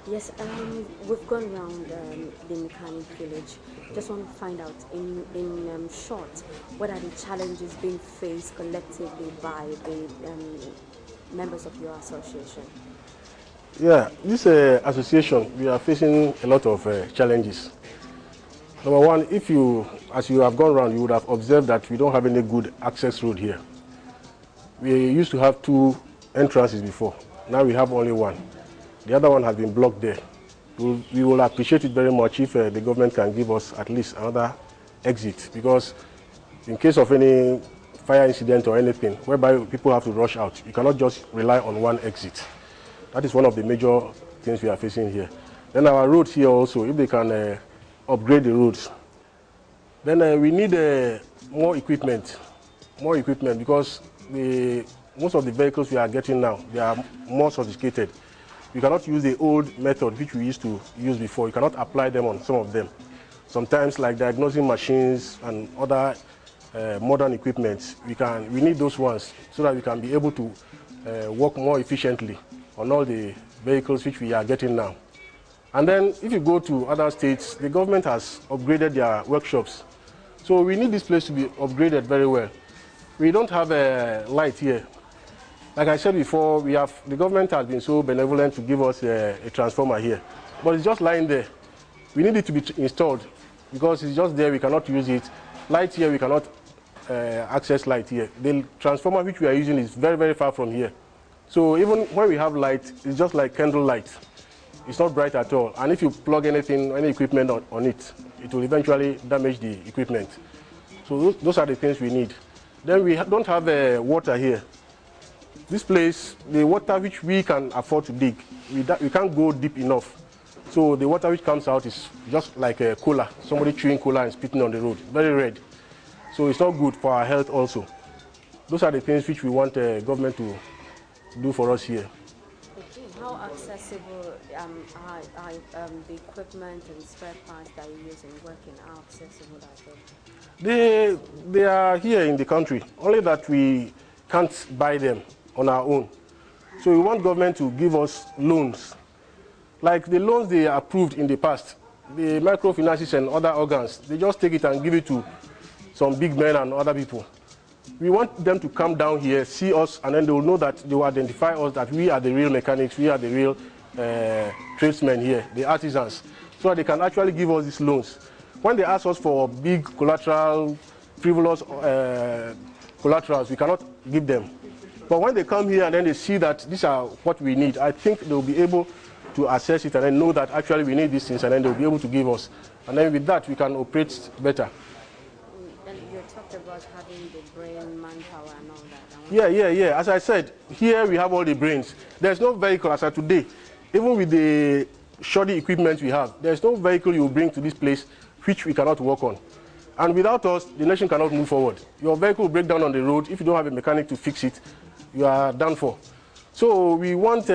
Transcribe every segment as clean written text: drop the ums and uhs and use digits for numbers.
Yes, we've gone around the mechanic village. Just want to find out, in short, what are the challenges being faced collectively by the members of your association? Yeah, this association, we are facing a lot of challenges. Number one, as you have gone around, you would have observed that we don't have any good access road here. We used to have 2 entrances before. Now we have only 1. The other one has been blocked there. We will appreciate it very much if the government can give us at least another exit, because in case of any fire incident or anything, whereby people have to rush out, you cannot just rely on 1 exit. That is one of the major things we are facing here. Then our roads here also, if they can upgrade the roads. Then we need more equipment, because most of the vehicles we are getting now, they are more sophisticated. You cannot use the old method which we used to use before. You cannot apply them on some of them. Sometimes, like diagnosing machines and other modern equipment, we need those ones so that we can be able to work more efficiently on all the vehicles which we are getting now. And then if you go to other states, the government has upgraded their workshops. So we need this place to be upgraded very well. We don't have a light here. Like I said before, the government has been so benevolent to give us a transformer here. But it's just lying there. We need it to be installed because it's just there, we cannot use it. Light here, we cannot access light here. The transformer which we are using is very, very far from here. So even when we have light, it's just like candle light. It's not bright at all. And if you plug any equipment on it, it will eventually damage the equipment. So those are the things we need. Then we don't have water here. This place, the water which we can afford to dig, we can't go deep enough. So the water which comes out is just like a cola, somebody chewing cola and spitting on the road, very red. So it's not good for our health also. Those are the things which we want the government to do for us here. Okay. How accessible are the equipment and spare parts that you use in working? How accessible are they? They are here in the country, only that we can't buy them on our own. So we want government to give us loans. Like the loans they approved in the past, the microfinances and other organs, they just take it and give it to some big men and other people. We want them to come down here, see us, and then they will know that they will identify us, that we are the real mechanics, we are the real tradesmen here, the artisans, so that they can actually give us these loans. When they ask us for big collateral, frivolous collaterals, we cannot give them. But when they come here and then they see that these are what we need, I think they will be able to assess it and then know that actually we need these things, and then they will be able to give us. And then with that, we can operate better. And you talked about having the brain, manpower and all that. Yeah. As I said, here we have all the brains. There's no vehicle as of today, even with the shoddy equipment we have, there's no vehicle you bring to this place which we cannot work on. And without us, the nation cannot move forward. Your vehicle will break down on the road. If you don't have a mechanic to fix it, you are done for. So we have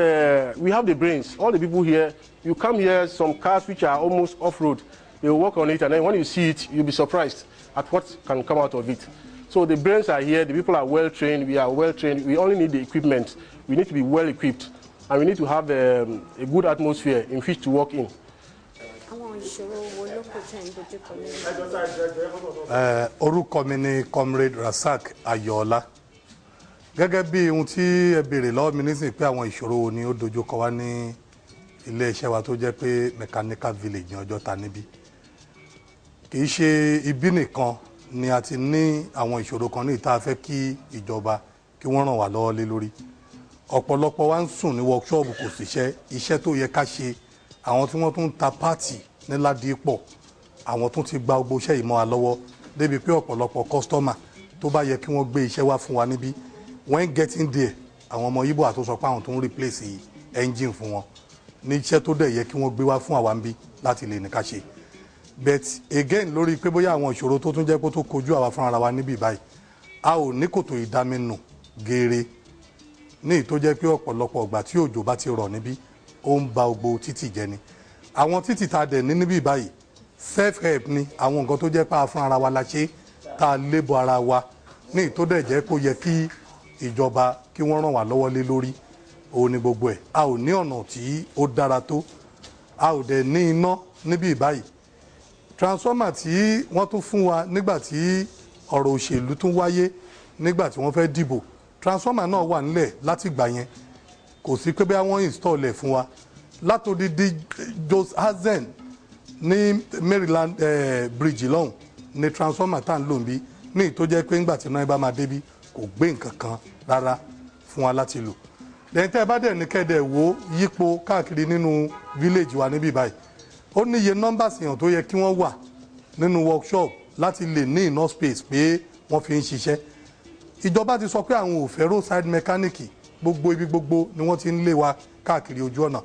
the brains. All the people here, you come here, some cars which are almost off-road, they will work on it, and then when you see it, you'll be surprised at what can come out of it. So the brains are here, the people are well-trained, we are well-trained, we only need the equipment. We need to be well-equipped, and we need to have a good atmosphere in which to work in. Orúkọ mi ni Comrade Rasak Ayọ̀ọ́lá. Gẹ́gẹ́ bí ohun tí ẹ béèrè lọ́wọ́ mi nísìnyí pé àwọn ìṣòro ni ó dojú kọ wá ní ilé iṣẹ́ wa tó jẹ́ pé mechanical village ní Ọjọ́ta níbí. Kì í ṣe ibi nìkan ni a ti ní àwọn ìṣòro kan ní ìta fẹ́ kí ìjọba kí wọ́n ràn wá lọ́wọ́ lé lórí. Ọ̀pọ̀lọpọ̀ wa ń sùn ní workshop kò síṣẹ́, iṣẹ́ tó yẹ ká ṣe, àwọn tí wọ́n tún ta pàtì ní Ládìpọ̀, àwọn tún ti gba gbogbo iṣẹ́ yìí mọ́ wa lọ́wọ́ débi pé ọ̀pọ̀lọpọ̀ customer tó bá yẹ kí wọ́n gbé iṣẹ́ wá fún wa níbí, when getting there, àwọn ọmọ Ìgbò àti sọ pé àwọn tó ń replace engine fún wọn ní iṣẹ́ tó dẹ̀ yẹ kí wọ́n gbé wá fún àwa níbí láti lè ní ká ṣe. But again, lórí pé bóyá àwọn ìṣòro tó tún jẹ́ pé tó kojú àwa fúnra wa níbí báyìí, a ò ní kòtò ìdáminù geere ní ìtó jẹ́ pé ọ̀pọ̀lọpọ̀ ìgbà tí òjò bá ti rọ̀ níbí ó ń ba gbogbo títì jẹ́ ni. Àwọn títì tá a dẹ̀ ní níbí báyìí self help ni, àwọn nǹkan tó jẹ́ pé a fúnra wa la ṣe tá a lébọ̀ ara wa ní ìtó dẹ̀ jẹ́ kó yẹ kí ìjọba kí wọ́n ràn wá lọ́wọ́ lé lórí òun ni gbogbo ẹ̀. A ò ní ọ̀nà tí ó dára tó, a ò dẹ̀ ní iná níbí báyìí. Transformer tí wọ́n tún fún wa nígbà tí ọ̀rọ̀ òṣèlú tún wáyé nígbà tí wọ́n fẹ́ dìbò, transformer náà wà nílẹ̀ láti gbà yẹn, kò sí pé bí wọ́n install ẹ̀ fún wa. Látòdìdí Jos Hazen ní Maryland bridge lọ́hùn ní transformer tá à ń lò ń bí, ní ìtó jẹ́ pé ńgbà tí náà bá máa débí kò gbé nǹkan kan rárá fún wa láti lò. lẹ́yìn tẹ́ ẹ bá dẹ̀ ní kẹ́dẹ̀ wò yípo káàkiri nínú village wa níbí báyìí, ó ní iye numbers èèyàn tó yẹ kí wọ́n wà nínú workshop láti lè ní enough space pé wọ́n fi ń ṣiṣẹ́. Ìjọba ti sọ pé àwọn ò fẹ́ roadside mechanic, gbogbo ibi gbogbo ni wọ́n ti ń lé wa káàkiri ojú ọ̀nà.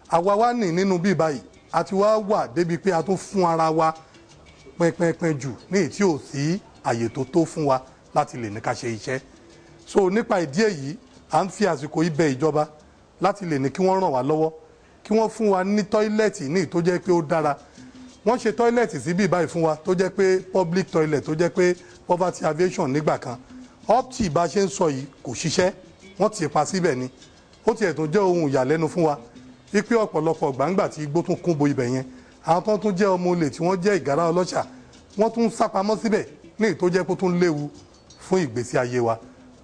Àwa wá ní nínú bí báyìí àti wá wà débi pé a tún fún ara wa pẹ́pẹ́pẹ́ jù ní èyí tí ò sí àyè tó tó fún wa láti lè ní ká ṣe iṣẹ́. So nípa ìdí èyí à ń fi àsìkò yìí bẹ̀ ìjọba láti lè ní kí wọ́n ràn wá lọ́wọ́, kí wọ́n fún wa ní tọ́ílẹ̀tì ní tó jẹ́ pé ó dára. Wọ́n ṣe tọ́ílẹ̀tì sí bí báyìí fún wa tó jẹ́ pé public toilet tó jẹ́ pé poverty aviation nígbà kan, up tí bá ṣe ń sọ yìí kò ṣiṣẹ́, wọ́n ti pa síbẹ̀ ni. Ó tiẹ̀ tún jẹ́ ohun ìyàlẹ́nu fún wa wípé ọ̀pọ̀lọpọ̀ gbàǹgbà tí igbó tún kún bo ibẹ̀ yẹn, àwọn tó tún jẹ́ ọmọ olè tí wọ́n jẹ́ ìgárá ọlọ́ṣà, wọ́n tún sápamọ́ síbẹ̀ ní tó jẹ́ pé ó tún léwu fún ìgbésí ayé wa.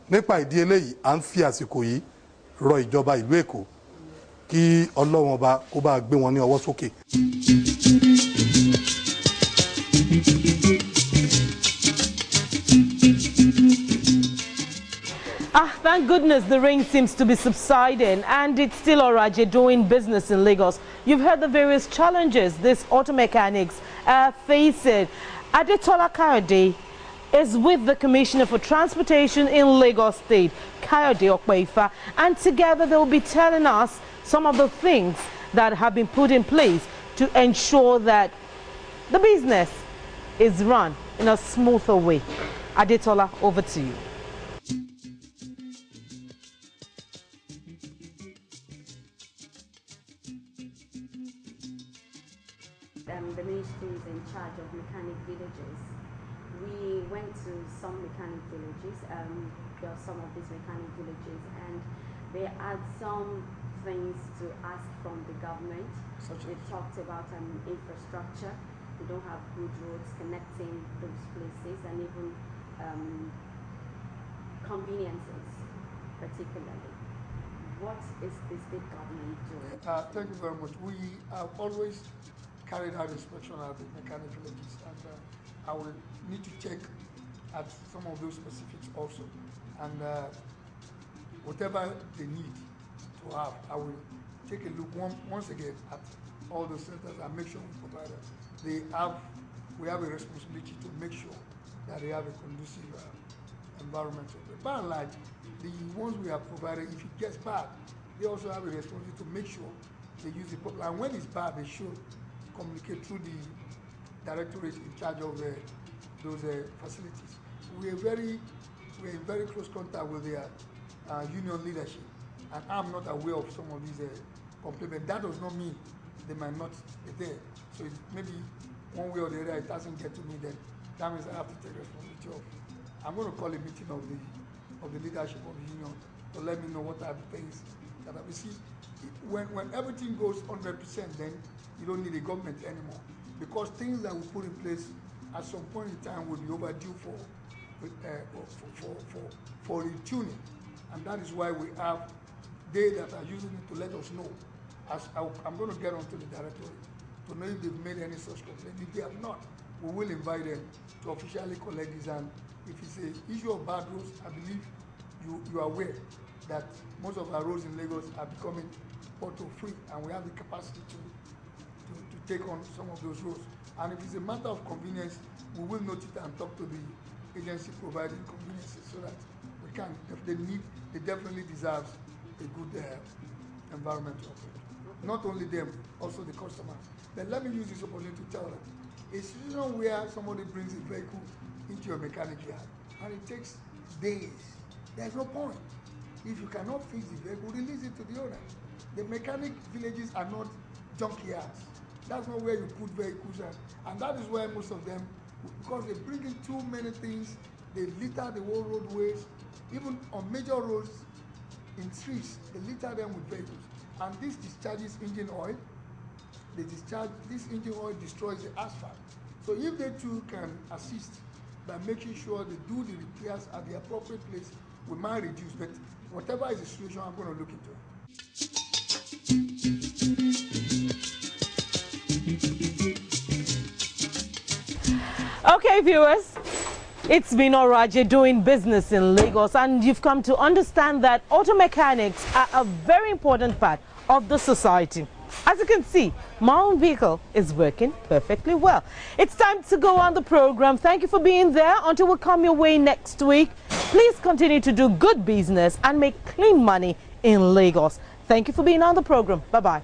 Nípa ìdí eléyìí à ń fi àsìkò yìí rọ ìjọba ìlú Èkó kí Ọlọ́run ọba kó bá gbé wọn ní ọwọ́ sókè. Thank goodness the rain seems to be subsiding and it's still Oraje doing business in Lagos. You've heard the various challenges these auto mechanics are facing. Adetola Kayode is with the Commissioner for Transportation in Lagos State, Kayode Okpeifa, and together they will be telling us some of the things that have been put in place to ensure that the business is run in a smoother way. Adetola, over to you. The ministry is in charge of mechanic villages. We went to some mechanic villages, there are some of these mechanic villages, and they had some things to ask from the government. We talked about infrastructure. We don't have good roads connecting those places, and even conveniences, particularly. What is the state government doing? Thank you very much. We have always carried out inspection at the mechanic villages, and I will need to check at some of those specifics also. And whatever they need to have, I will take a look once again at all those centers and make sure we provide them. We have a responsibility to make sure that they have a conducive environment. But by and large, the ones we have provided, if it gets bad, they also have a responsibility to make sure they use it properly. And when it's bad, they should communicate through the directorate in charge of those facilities. We're in very close contact with their union leadership, and I'm not aware of some of these complaints. That does not mean they might not be there. So maybe one way or the other it doesn't get to me, then that means I have to take responsibility of. I'm going to call a meeting of the leadership of the union to let me know what are the things that we see. When everything goes 100%, then you don't need a government anymore, because things that we put in place at some point in time will be overdue for retuning, and that is why we have they that are using it to let us know. I'm going to get onto the directorate to know if they've made any such complaint. If they have not, we will invite them to officially collect this. And if it's an issue of bad roads, I believe you are aware that most of our roads in Lagos are becoming auto-free, and we have the capacity to take on some of those roads. And if it's a matter of convenience, we will note it and talk to the agency providing conveniences so that we can, if they need, they definitely deserve a good environment to operate. Not only them, also the customers. But let me use this opportunity to tell them, a situation where somebody brings a vehicle into your mechanic yard and it takes days, there's no point. If you cannot fix the vehicle, release it to the owner. The mechanic villages are not junkyards. That's not where you put vehicles at. And that is why most of them, because they bring in too many things they litter the whole roadways, even on major roads, in streets, they litter them with vehicles. And this discharges engine oil. This engine oil destroys the asphalt. So if they too can assist by making sure they do the repairs at the appropriate place, we might reduce. But whatever is the solution, I'm going to look into it. Okay, viewers. It's been Oraje doing business in Lagos, and you've come to understand that auto mechanics are a very important part of the society. As you can see, my own vehicle is working perfectly well. It's time to go on the program. Thank you for being there. Until we come your way next week, please continue to do good business and make clean money in Lagos. Thank you for being on the program. Bye-bye.